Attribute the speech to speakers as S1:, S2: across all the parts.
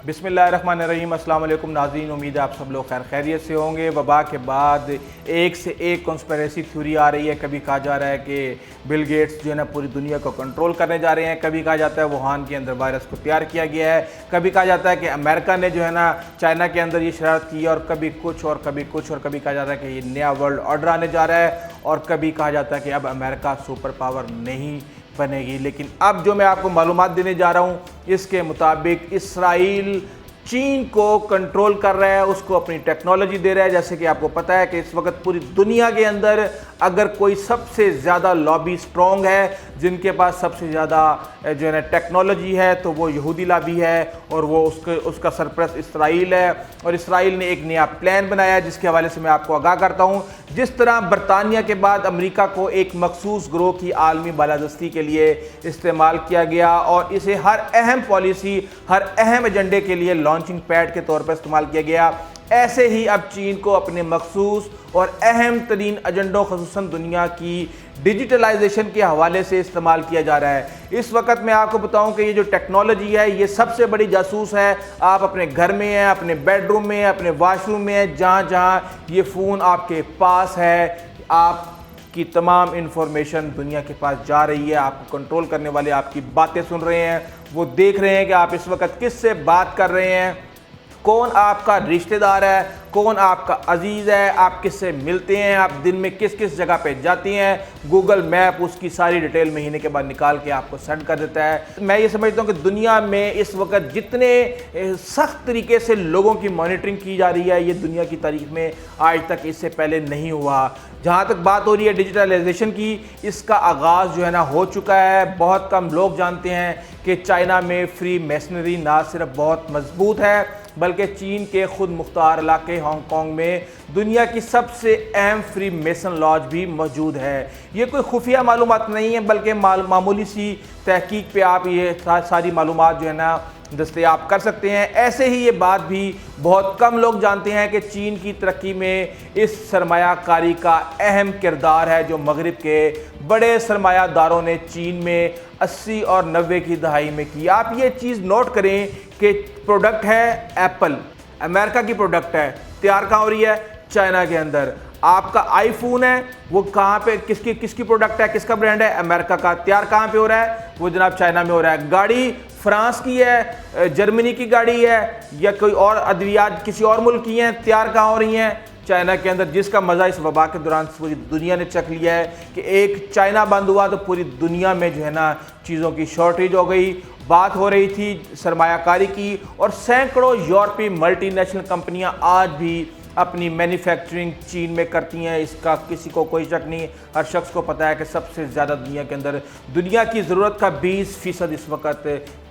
S1: بسم اللہ الرحمن الرحیم۔ السلام علیکم ناظرین، امید ہے آپ سب لوگ خیر خیریت سے ہوں گے۔ وبا کے بعد ایک سے ایک کنسپیریسی تھیوری آ رہی ہے۔ کبھی کہا جا رہا ہے کہ بل گیٹس جو ہے نا پوری دنیا کو کنٹرول کرنے جا رہے ہیں، کبھی کہا جاتا ہے ووہان کے اندر وائرس کو تیار کیا گیا ہے، کبھی کہا جاتا ہے کہ امریکہ نے جو ہے نا چائنا کے اندر یہ شرارت کی ہے، اور کبھی کچھ اور کبھی کچھ، اور کبھی کہا جاتا ہے کہ یہ نیا ورلڈ آرڈر آنے جا رہا ہے، اور کبھی کہا جاتا ہے کہ اب امریکہ سپر پاور نہیں بنے گی۔ لیکن اب جو میں آپ کو معلومات دینے جا رہا ہوں، اس کے مطابق اسرائیل چین کو کنٹرول کر رہا ہے، اس کو اپنی ٹیکنالوجی دے رہا ہے۔ جیسے کہ آپ کو پتہ ہے کہ اس وقت پوری دنیا کے اندر اگر کوئی سب سے زیادہ لابی سٹرونگ ہے، جن کے پاس سب سے زیادہ جو ہے نا ٹیکنالوجی ہے، تو وہ یہودی لابی ہے، اور وہ اس کا سرپرست اسرائیل ہے۔ اور اسرائیل نے ایک نیا پلان بنایا ہے، جس کے حوالے سے میں آپ کو آگاہ کرتا ہوں۔ جس طرح برطانیہ کے بعد امریکہ کو ایک مخصوص گروہ کی عالمی بالادستی کے لیے استعمال کیا گیا، اور اسے ہر اہم پالیسی، ہر اہم ایجنڈے کے لیے لانچنگ پیڈ کے طور پر استعمال کیا گیا، ایسے ہی اب چین کو اپنے مخصوص اور اہم ترین ایجنڈوں، خصوصاً دنیا کی ڈیجیٹلائزیشن کے حوالے سے استعمال کیا جا رہا ہے۔ اس وقت میں آپ کو بتاؤں کہ یہ جو ٹیکنالوجی ہے، یہ سب سے بڑی جاسوس ہے۔ آپ اپنے گھر میں ہیں، اپنے بیڈ روم میں ہیں، اپنے واش روم میں ہیں، جہاں جہاں یہ فون آپ کے پاس ہے، آپ کی تمام انفارمیشن دنیا کے پاس جا رہی ہے۔ آپ کو کنٹرول کرنے والے آپ کی باتیں سن رہے ہیں، وہ دیکھ رہے ہیں کہ آپ اس وقت کس سے بات کر رہے ہیں، کون آپ کا رشتہ دار ہے، کون آپ کا عزیز ہے، آپ کس سے ملتے ہیں، آپ دن میں کس کس جگہ پہ جاتی ہیں۔ گوگل میپ اس کی ساری ڈیٹیل مہینے کے بعد نکال کے آپ کو سینڈ کر دیتا ہے۔ میں یہ سمجھتا ہوں کہ دنیا میں اس وقت جتنے سخت طریقے سے لوگوں کی مانیٹرنگ کی جا رہی ہے، یہ دنیا کی تاریخ میں آج تک اس سے پہلے نہیں ہوا۔ جہاں تک بات ہو رہی ہے ڈیجیٹلائزیشن کی، اس کا آغاز جو ہے نا ہو چکا ہے۔ بہت کم لوگ جانتے ہیں کہ چائنا میں فری میسنری نہ صرف بہت مضبوط ہے، بلکہ چین کے خود مختار علاقے ہانگ کانگ میں دنیا کی سب سے اہم فری میسن لاج بھی موجود ہے۔ یہ کوئی خفیہ معلومات نہیں ہے، بلکہ معمولی سی تحقیق پہ آپ یہ ساری معلومات جو ہے نا دستیاب کر سکتے ہیں۔ ایسے ہی یہ بات بھی بہت کم لوگ جانتے ہیں کہ چین کی ترقی میں اس سرمایہ کاری کا اہم کردار ہے، جو مغرب کے بڑے سرمایہ داروں نے چین میں 80 اور 90 کی دہائی میں کی۔ آپ یہ چیز نوٹ کریں کہ پروڈکٹ ہے ایپل، امریکہ کی پروڈکٹ ہے، تیار کہاں ہو رہی ہے؟ چائنا کے اندر۔ آپ کا آئی فون ہے، وہ کہاں پہ کس کی پروڈکٹ ہے، کس کا برانڈ ہے؟ امریکہ کا۔ تیار کہاں پہ ہو رہا ہے؟ وہ جناب چائنا میں ہو رہا ہے۔ گاڑی فرانس کی ہے، جرمنی کی گاڑی ہے، یا کوئی اور ادویات کسی اور ملک کی ہیں، تیار کہاں ہو رہی ہیں؟ چائنا کے اندر۔ جس کا مزہ اس وبا کے دوران پوری دنیا نے چکھ لیا ہے کہ ایک چائنا بند ہوا تو پوری دنیا میں جو ہے نا چیزوں کی شارٹیج ہو گئی۔ بات ہو رہی تھی سرمایہ کاری کی، اور سینکڑوں یورپی ملٹی نیشنل کمپنیاں آج بھی اپنی مینوفیکچرنگ چین میں کرتی ہیں۔ اس کا کسی کو کوئی شک نہیں، ہر شخص کو پتہ ہے کہ سب سے زیادہ دنیا کے اندر دنیا کی ضرورت کا 20% اس وقت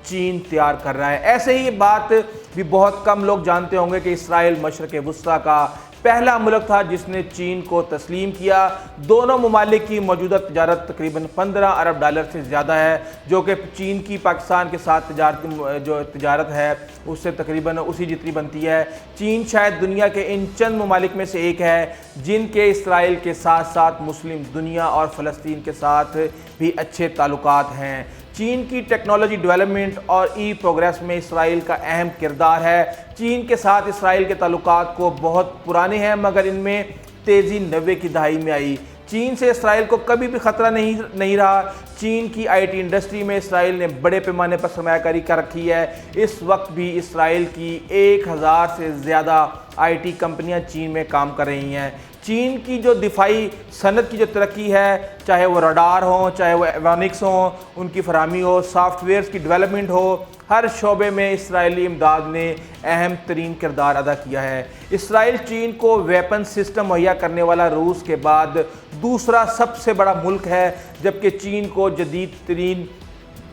S1: چین تیار کر رہا ہے۔ ایسے ہی بات بھی بہت کم لوگ جانتے ہوں گے کہ اسرائیل مشرق وسطیٰ کا پہلا ملک تھا جس نے چین کو تسلیم کیا۔ دونوں ممالک کی موجودہ تجارت تقریباً 15 ارب ڈالر سے زیادہ ہے، جو کہ چین کی پاکستان کے ساتھ تجارت ہے اس سے تقریباً اسی جتنی بنتی ہے۔ چین شاید دنیا کے ان چند ممالک میں سے ایک ہے جن کے اسرائیل کے ساتھ ساتھ مسلم دنیا اور فلسطین کے ساتھ بھی اچھے تعلقات ہیں۔ چین کی ٹیکنالوجی ڈیولپمنٹ اور پروگریس میں اسرائیل کا اہم کردار ہے۔ چین کے ساتھ اسرائیل کے تعلقات کو بہت پرانے ہیں، مگر ان میں تیزی 90 کی دہائی میں آئی۔ چین سے اسرائیل کو کبھی بھی خطرہ نہیں رہا۔ چین کی آئی ٹی انڈسٹری میں اسرائیل نے بڑے پیمانے پر سرمایہ کاری کر رکھی ہے۔ اس وقت بھی اسرائیل کی 1000 سے زیادہ آئی ٹی کمپنیاں چین میں کام کر رہی ہیں۔ چین کی جو دفاعی صنعت کی جو ترقی ہے، چاہے وہ رڈار ہوں، چاہے وہ ایوانکس ہوں، ان کی فراہمی ہو، سافٹ ویئرز کی ڈیولپمنٹ ہو، ہر شعبے میں اسرائیلی امداد نے اہم ترین کردار ادا کیا ہے۔ اسرائیل چین کو ویپن سسٹم مہیا کرنے والا روس کے بعد دوسرا سب سے بڑا ملک ہے، جبکہ چین کو جدید ترین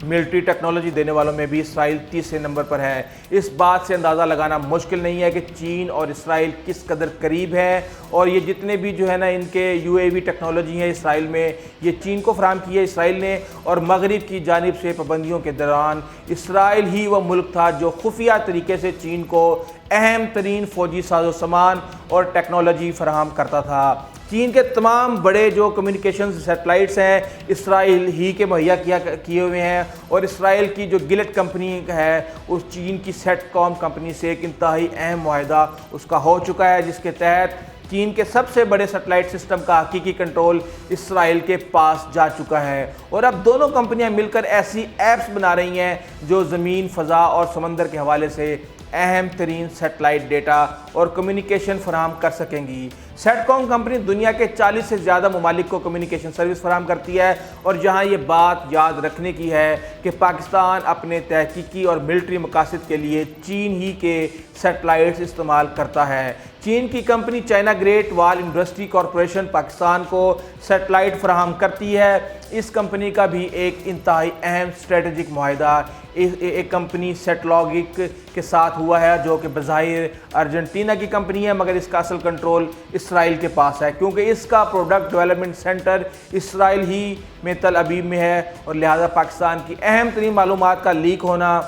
S1: ملٹری ٹیکنالوجی دینے والوں میں بھی اسرائیل تیسرے نمبر پر ہے۔ اس بات سے اندازہ لگانا مشکل نہیں ہے کہ چین اور اسرائیل کس قدر قریب ہیں، اور یہ جتنے بھی جو ہے نا ان کے UAV ٹیکنالوجی ہیں اسرائیل میں، یہ چین کو فراہم کی ہے اسرائیل نے، اور مغرب کی جانب سے پابندیوں کے دوران اسرائیل ہی وہ ملک تھا جو خفیہ طریقے سے چین کو اہم ترین فوجی ساز و سامان اور ٹیکنالوجی فراہم کرتا تھا۔ چین کے تمام بڑے جو کمیونیکیشن سیٹلائٹس ہیں اسرائیل ہی کے مہیا کیے ہوئے ہیں، اور اسرائیل کی جو گلٹ کمپنی ہے اس چین کی سیٹ کام کمپنی سے ایک انتہائی اہم معاہدہ اس کا ہو چکا ہے، جس کے تحت چین کے سب سے بڑے سیٹلائٹ سسٹم کا حقیقی کنٹرول اسرائیل کے پاس جا چکا ہے، اور اب دونوں کمپنیاں مل کر ایسی ایپس بنا رہی ہیں جو زمین، فضا اور سمندر کے حوالے سے اہم ترین سیٹلائٹ ڈیٹا اور کمیونیکیشن فراہم کر سکیں گی۔ سیٹ کام کمپنی دنیا کے 40 سے زیادہ ممالک کو کمیونیکیشن سروس فراہم کرتی ہے، اور جہاں یہ بات یاد رکھنے کی ہے کہ پاکستان اپنے تحقیقی اور ملٹری مقاصد کے لیے چین ہی کے سیٹلائٹس استعمال کرتا ہے۔ چین کی کمپنی چائنا گریٹ وال انڈسٹری کارپوریشن پاکستان کو سیٹلائٹ فراہم کرتی ہے۔ اس کمپنی کا بھی ایک انتہائی اہم اسٹریٹجک معاہدہ ایک کمپنی سیٹلاگک کے ساتھ ہوا ہے، جو کہ بظاہر ارجنٹینا کی کمپنی ہے، مگر اس کا اصل کنٹرول اسرائیل کے پاس ہے، کیونکہ اس کا پروڈکٹ ڈیولپمنٹ سینٹر اسرائیل ہی میں تل ابیب میں ہے، اور لہٰذا پاکستان کی اہم ترین معلومات کا لیک ہونا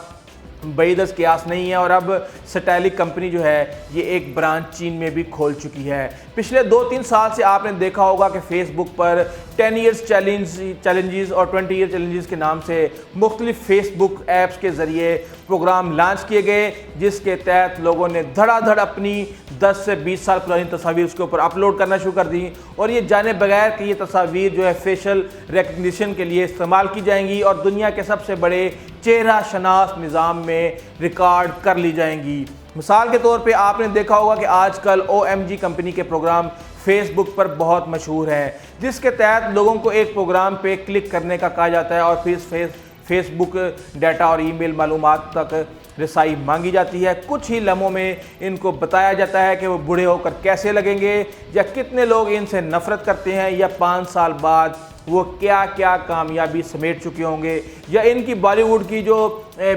S1: بعید از قیاس نہیں ہے۔ اور اب سیٹیلک کمپنی جو ہے یہ ایک برانچ چین میں بھی کھول چکی ہے۔ پچھلے 2-3 سال سے آپ نے دیکھا ہوگا کہ فیس بک پر 10 ایئرس چیلنجز اور 20 ایئر چیلنجز کے نام سے مختلف فیس بک ایپس کے ذریعے پروگرام لانچ کیے گئے، جس کے تحت لوگوں نے دھڑا دھڑ اپنی 10 سے 20 سال پرانی تصاویر اس کے اوپر اپلوڈ کرنا شروع کر دیں، اور یہ جانے بغیر کہ یہ تصاویر جو ہے فیشل ریکگنیشن کے لیے استعمال کی جائیں گی اور دنیا کے سب سے بڑے چہرہ شناس نظام میں ریکارڈ کر لی جائیں گی۔ مثال کے طور پہ آپ نے دیکھا ہوگا کہ آج کل OMG کمپنی کے پروگرام فیس بک پر بہت مشہور ہے، جس کے تحت لوگوں کو ایک پروگرام پہ کلک کرنے کا کہا جاتا ہے اور پھر فیس بک ڈیٹا اور ای میل معلومات تک رسائی مانگی جاتی ہے۔ کچھ ہی لمحوں میں ان کو بتایا جاتا ہے کہ وہ بوڑھے ہو کر کیسے لگیں گے، یا کتنے لوگ ان سے نفرت کرتے ہیں، یا 5 سال بعد وہ کیا کیا کامیابی سمیٹ چکے ہوں گے، یا ان کی بالی ووڈ کی جو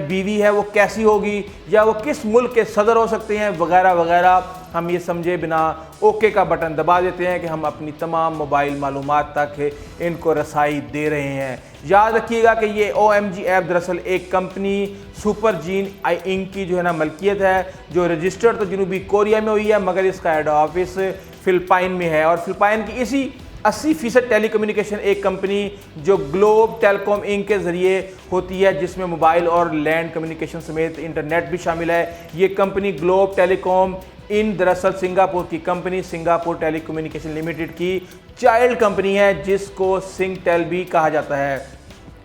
S1: بیوی ہے وہ کیسی ہوگی، یا وہ کس ملک کے صدر ہو سکتے ہیں، وغیرہ وغیرہ۔ ہم یہ سمجھے بنا اوکے کا بٹن دبا دیتے ہیں کہ ہم اپنی تمام موبائل معلومات تک ان کو رسائی دے رہے ہیں۔ یاد رکھیے گا کہ یہ OMG ایپ دراصل ایک کمپنی سپر جین انک کی جو ہے نا ملکیت ہے، جو رجسٹرڈ تو جنوبی کوریا میں ہوئی ہے، مگر اس کا ہیڈ آفس فلپائن میں ہے، اور فلپائن کی اسی 80% ٹیلی کمیونیکیشن ایک کمپنی جو گلوب ٹیلی کام انک کے ذریعے ہوتی ہے، جس میں موبائل اور لینڈ کمیونیکیشن سمیت انٹرنیٹ بھی شامل ہے۔ یہ کمپنی گلوب ٹیلی کام دراصل سنگاپور کی کمپنی سنگاپور ٹیلی کمیونیکیشن لمیٹڈ کی چائلڈ کمپنی ہے، جس کو سنگ ٹیل بھی کہا جاتا ہے۔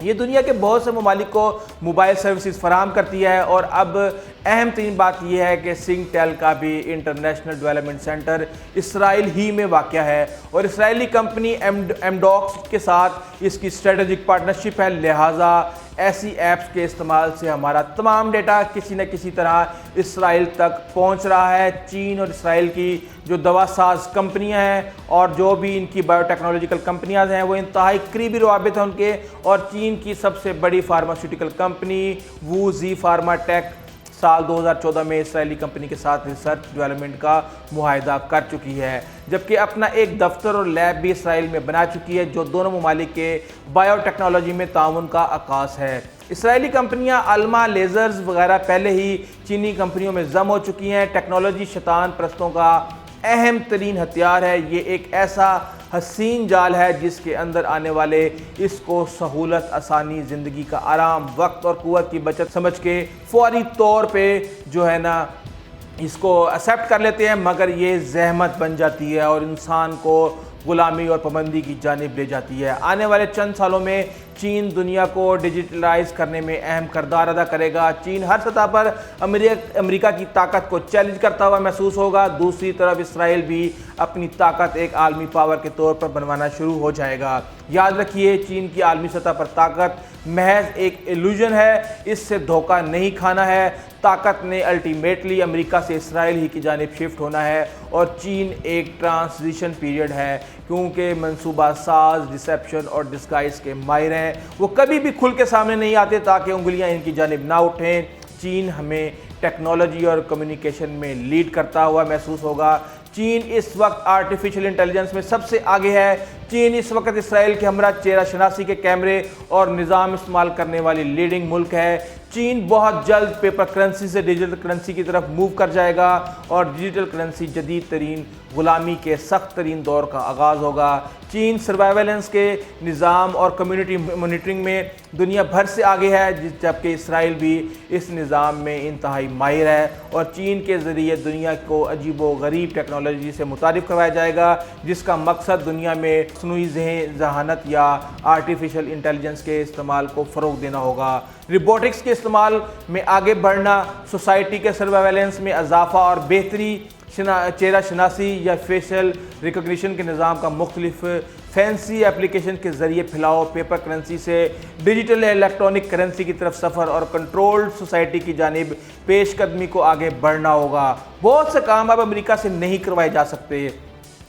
S1: یہ دنیا کے بہت سے ممالک کو موبائل سروسز فراہم کرتی ہے، اور اب اہم ترین بات یہ ہے کہ سنگ ٹیل کا بھی انٹرنیشنل ڈیولپمنٹ سینٹر اسرائیل ہی میں واقع ہے، اور اسرائیلی کمپنی ایمڈاکس کے ساتھ اس کی اسٹریٹجک پارٹنرشپ ہے، لہٰذا ایسی ایپس کے استعمال سے ہمارا تمام ڈیٹا کسی نہ کسی طرح اسرائیل تک پہنچ رہا ہے۔ چین اور اسرائیل کی جو دوا ساز کمپنیاں ہیں اور جو بھی ان کی بایو ٹیکنالوجیکل کمپنیاں ہیں وہ انتہائی قریبی روابط ہیں ان کے، اور چین کی سب سے بڑی فارماسیوٹیکل کمپنی ووزی فارما ٹیک سال 2014 میں اسرائیلی کمپنی کے ساتھ ریسرچ ڈیولپمنٹ کا معاہدہ کر چکی ہے، جبکہ اپنا ایک دفتر اور لیب بھی اسرائیل میں بنا چکی ہے، جو دونوں ممالک کے بایو ٹیکنالوجی میں تعاون کا عکاس ہے۔ اسرائیلی کمپنیاں الما لیزرز وغیرہ پہلے ہی چینی کمپنیوں میں ضم ہو چکی ہیں۔ ٹیکنالوجی شیطان پرستوں کا اہم ترین ہتھیار ہے، یہ ایک ایسا حسین جال ہے جس کے اندر آنے والے اس کو سہولت، آسانی، زندگی کا آرام، وقت اور قوت کی بچت سمجھ کے فوری طور پہ جو ہے نا اس کو ایکسیپٹ کر لیتے ہیں، مگر یہ زحمت بن جاتی ہے اور انسان کو غلامی اور پابندی کی جانب لے جاتی ہے۔ آنے والے چند سالوں میں چین دنیا کو ڈیجیٹلائز کرنے میں اہم کردار ادا کرے گا۔ چین ہر سطح پر امریکہ کی طاقت کو چیلنج کرتا ہوا محسوس ہوگا، دوسری طرف اسرائیل بھی اپنی طاقت ایک عالمی پاور کے طور پر بنوانا شروع ہو جائے گا۔ یاد رکھیے چین کی عالمی سطح پر طاقت محض ایک ایلوژن ہے، اس سے دھوکہ نہیں کھانا ہے۔ طاقت نے الٹیمیٹلی امریکہ سے اسرائیل ہی کی جانب شفٹ ہونا ہے، اور چین ایک ٹرانزیشن پیریڈ ہے، کیونکہ منصوبہ ساز ڈسیپشن اور ڈسگائز کے ماہر ہیں، وہ کبھی بھی کھل کے سامنے نہیں آتے تاکہ انگلیاں ان کی جانب نہ اٹھیں۔ چین ہمیں ٹیکنالوجی اور کمیونیکیشن میں لیڈ کرتا ہوا محسوس ہوگا۔ چین اس وقت آرٹیفیشل انٹیلیجنس میں سب سے آگے ہے۔ چین اس وقت اسرائیل کے ہمراہ چہرہ شناسی کے کیمرے اور نظام استعمال کرنے والی لیڈنگ ملک ہے۔ چین بہت جلد پیپر کرنسی سے ڈیجیٹل کرنسی کی طرف موو کر جائے گا اور ڈیجیٹل کرنسی جدید ترین غلامی کے سخت ترین دور کا آغاز ہوگا۔ چین سروائیولنس کے نظام اور کمیونٹی مانیٹرنگ میں دنیا بھر سے آگے ہے، جبکہ اسرائیل بھی اس نظام میں انتہائی ماہر ہے اور چین کے ذریعے دنیا کو عجیب و غریب ٹیکنالوجی سے متعارف کروایا جائے گا، جس کا مقصد دنیا میں مصنوعی ذہانت یا آرٹیفیشل انٹیلیجنس کے استعمال کو فروغ دینا ہوگا۔ روبوٹکس کے استعمال میں آگے بڑھنا، سوسائٹی کے سروائیولنس میں اضافہ اور بہتری، چہرہ شناسی یا فیشل ریکگنیشن کے نظام کا مختلف فینسی اپلیکیشن کے ذریعے پھیلاؤ، پیپر کرنسی سے ڈیجیٹل الیکٹرانک کرنسی کی طرف سفر اور کنٹرولڈ سوسائٹی کی جانب پیش قدمی کو آگے بڑھنا ہوگا۔ بہت سے کام اب امریکہ سے نہیں کروائے جا سکتے۔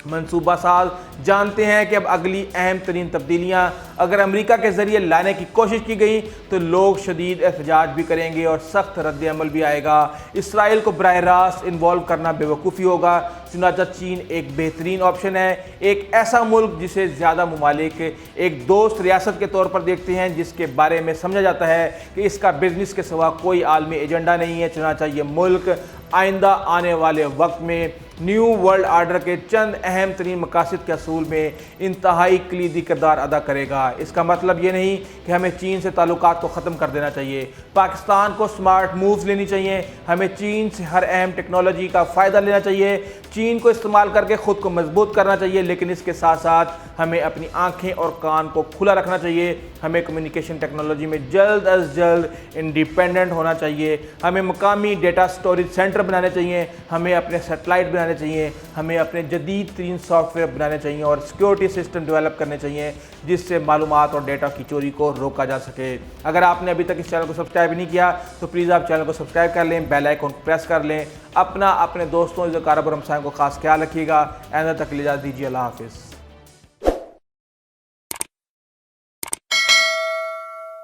S1: منصوبہ ساز جانتے ہیں کہ اب اگلی اہم ترین تبدیلیاں اگر امریکہ کے ذریعے لانے کی کوشش کی گئی تو لوگ شدید احتجاج بھی کریں گے اور سخت رد عمل بھی آئے گا۔ اسرائیل کو براہ راست انوالو کرنا بے وقوفی ہوگا، چنانچہ چین ایک بہترین آپشن ہے، ایک ایسا ملک جسے زیادہ ممالک ایک دوست ریاست کے طور پر دیکھتے ہیں، جس کے بارے میں سمجھا جاتا ہے کہ اس کا بزنس کے سوا کوئی عالمی ایجنڈا نہیں ہے۔ چنانچہ یہ ملک آئندہ آنے والے وقت میں نیو ورلڈ آرڈر کے چند اہم ترین مقاصد کے حصول میں انتہائی کلیدی کردار ادا کرے گا۔ اس کا مطلب یہ نہیں کہ ہمیں چین سے تعلقات کو ختم کر دینا چاہیے۔ پاکستان کو سمارٹ مووز لینی چاہیے، ہمیں چین سے ہر اہم ٹیکنالوجی کا فائدہ لینا چاہیے، چین کو استعمال کر کے خود کو مضبوط کرنا چاہیے، لیکن اس کے ساتھ ساتھ ہمیں اپنی آنکھیں اور کان کو کھلا رکھنا چاہیے۔ ہمیں کمیونیکیشن ٹیکنالوجی میں جلد از جلد انڈیپینڈنٹ ہونا چاہیے، ہمیں مقامی ڈیٹا سٹوریج سینٹر بنانے چاہیے، ہمیں اپنے سیٹلائٹ بنانے چاہیے، ہمیں اپنے جدید ترین سافٹ ویئر بنانے چاہیے اور سیکیورٹی سسٹم ڈیولپ کرنے چاہیے جس سے معلومات اور ڈیٹا کی چوری کو روکا جا سکے۔ اگر آپ نے ابھی تک اس چینل کو سبسکرائب نہیں کیا تو پلیز آپ چینل کو سبسکرائب کر لیں، بیل آئیکن کو پریس کر لیں، اپنے دوستوں، اقارب اور ہمسایوں کو خاص خیال رکھیے گا۔ آئندہ تک اجازت دیجیے، اللہ حافظ۔